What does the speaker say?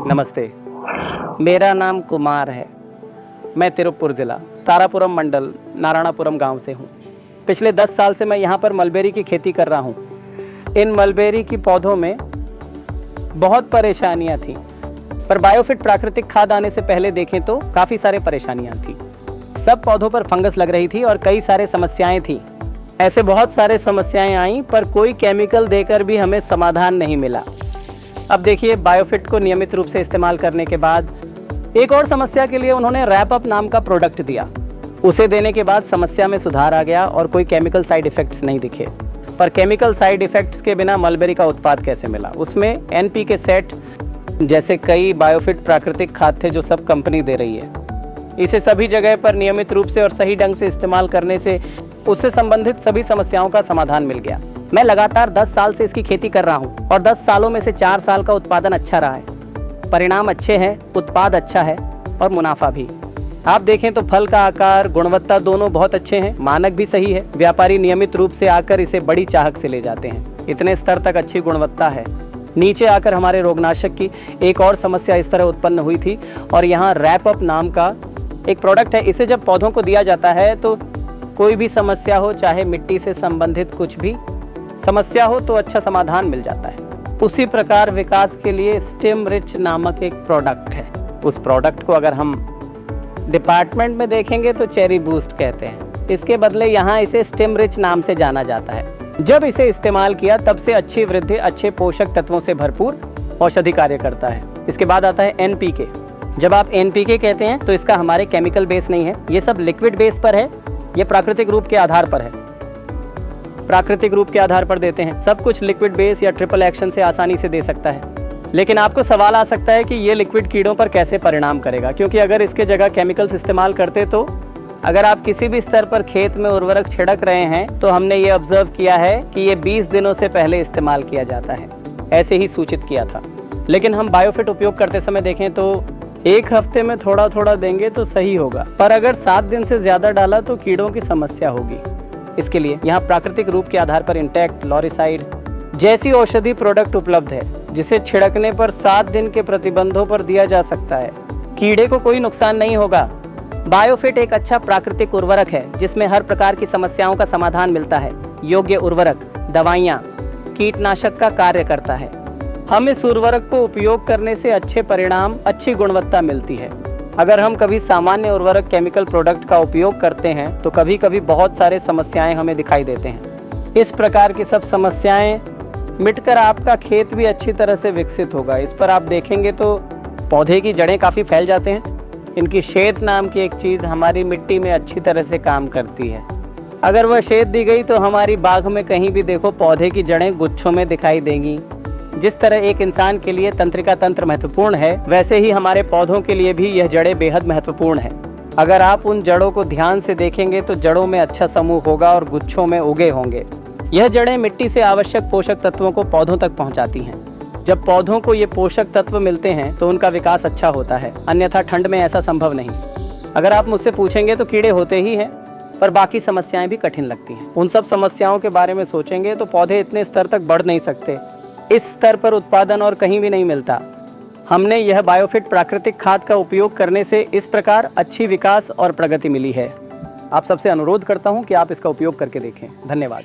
नमस्ते, मेरा नाम कुमार है। मैं तिरुपुर ज़िला तारापुरम मंडल नारायणापुरम गांव से हूं। पिछले 10 साल से मैं यहां पर मलबेरी की खेती कर रहा हूं। इन मलबेरी की पौधों में बहुत परेशानियां थीं, पर बायोफिट प्राकृतिक खाद आने से पहले देखें तो काफ़ी सारे परेशानियां थी। सब पौधों पर फंगस लग रही थी और कई सारे समस्याएं थी। ऐसे बहुत सारे समस्याएं आईं, पर कोई केमिकल देकर भी हमें समाधान नहीं मिला। अब देखिए, बायोफिट को नियमित रूप से इस्तेमाल करने के बाद एक और समस्या के लिए उन्होंने रैप अप नाम का प्रोडक्ट दिया। उसे देने के बाद समस्या में सुधार आ गया और कोई केमिकल साइड इफ़ेक्ट्स नहीं दिखे। पर केमिकल साइड इफ़ेक्ट्स के बिना मलबेरी का उत्पाद कैसे मिला? उसमें NPK सेट जैसे कई बायोफिट प्राकृतिक खाद थे जो सब कंपनी दे रही है। इसे सभी जगह पर नियमित रूप से और सही ढंग से इस्तेमाल करने से उससे संबंधित सभी समस्याओं का समाधान मिल गया। मैं लगातार 10 साल से इसकी खेती कर रहा हूँ और 10 सालों में से 4 साल का उत्पादन अच्छा रहा है। परिणाम अच्छे हैं, उत्पाद अच्छा है और मुनाफा भी। आप देखें तो फल का आकार, गुणवत्ता दोनों बहुत अच्छे हैं, मानक भी सही है। व्यापारी नियमित रूप से आकर इसे बड़ी चाहक से ले जाते हैं। इतने स्तर तक अच्छी गुणवत्ता है। नीचे आकर हमारे रोगनाशक की एक और समस्या इस तरह उत्पन्न हुई थी और यहाँ रैप अप नाम का एक प्रोडक्ट है। इसे जब पौधों को दिया जाता है तो कोई भी समस्या हो, चाहे मिट्टी से संबंधित कुछ भी समस्या हो, तो अच्छा समाधान मिल जाता है। उसी प्रकार विकास के लिए स्टेम रिच नामक एक प्रोडक्ट है। उस प्रोडक्ट को अगर हम डिपार्टमेंट में देखेंगे तो चेरी बूस्ट कहते हैं। इसके बदले यहाँ इसे स्टेम रिच नाम से जाना जाता है। जब इसे इस्तेमाल किया तब से अच्छी वृद्धि, अच्छे पोषक तत्वों से भरपूर औषधि कार्य करता है। इसके बाद आता है NPK। जब आप NPK कहते हैं तो इसका हमारे केमिकल बेस नहीं है, ये सब लिक्विड बेस पर है। ये प्राकृतिक रूप के आधार पर है, प्राकृतिक रूप के आधार पर देते हैं। सब कुछ लिक्विड बेस या ट्रिपल एक्शन से आसानी से दे सकता है। लेकिन आपको सवाल आ सकता है कि ये लिक्विड कीड़ों पर कैसे परिणाम करेगा, क्योंकि अगर इसके जगह केमिकल्स इस्तेमाल करते तो अगर आप किसी भी स्तर पर खेत में उर्वरक छिड़क रहे हैं तो हमने ये ऑब्जर्व किया है कि ये 20 दिनों से पहले इस्तेमाल किया जाता है, ऐसे ही सूचित किया था। लेकिन हम बायोफिट उपयोग करते समय देखें तो 1 हफ्ते में थोड़ा थोड़ा देंगे तो सही होगा, पर अगर 7 दिन से ज्यादा डाला तो कीड़ों की समस्या होगी। इसके लिए यहाँ प्राकृतिक रूप के आधार पर इंटेक्ट, लॉरिसाइड जैसी औषधि प्रोडक्ट उपलब्ध है, जिसे छिड़कने पर 7 दिन के प्रतिबंधों पर दिया जा सकता है। कीड़े को कोई नुकसान नहीं होगा। बायोफिट एक अच्छा प्राकृतिक उर्वरक है जिसमें हर प्रकार की समस्याओं का समाधान मिलता है। योग्य उर्वरक, दवाइयाँ, कीटनाशक का कार्य करता है। हम इस उर्वरक को उपयोग करने से अच्छे परिणाम, अच्छी गुणवत्ता मिलती है। अगर हम कभी सामान्य उर्वरक केमिकल प्रोडक्ट का उपयोग करते हैं तो कभी कभी बहुत सारे समस्याएं हमें दिखाई देते हैं। इस प्रकार की सब समस्याएं मिटकर आपका खेत भी अच्छी तरह से विकसित होगा। इस पर आप देखेंगे तो पौधे की जड़ें काफ़ी फैल जाते हैं। इनकी शेद नाम की एक चीज़ हमारी मिट्टी में अच्छी तरह से काम करती है। अगर वह शेद दी गई तो हमारी बाग में कहीं भी देखो पौधे की जड़ें गुच्छों में दिखाई देंगी। जिस तरह एक इंसान के लिए तंत्रिका तंत्र महत्वपूर्ण है, वैसे ही हमारे पौधों के लिए भी यह जड़ें बेहद महत्वपूर्ण है। अगर आप उन जड़ों को ध्यान से देखेंगे तो जड़ों में अच्छा समूह होगा और गुच्छों में उगे होंगे। यह जड़ें मिट्टी से आवश्यक पोषक तत्वों को पौधों तक पहुंचाती हैं। जब पौधों को ये पोषक तत्व मिलते हैं तो उनका विकास अच्छा होता है, अन्यथा ठंड में ऐसा संभव नहीं। अगर आप मुझसे पूछेंगे तो कीड़े होते ही हैं, पर बाकी समस्याएं भी कठिन लगती हैं। उन सब समस्याओं के बारे में सोचेंगे तो पौधे इतने स्तर तक बढ़ नहीं सकते। इस स्तर पर उत्पादन और कहीं भी नहीं मिलता। हमने यह बायोफिट प्राकृतिक खाद का उपयोग करने से इस प्रकार अच्छी विकास और प्रगति मिली है। आप सबसे अनुरोध करता हूं कि आप इसका उपयोग करके देखें। धन्यवाद।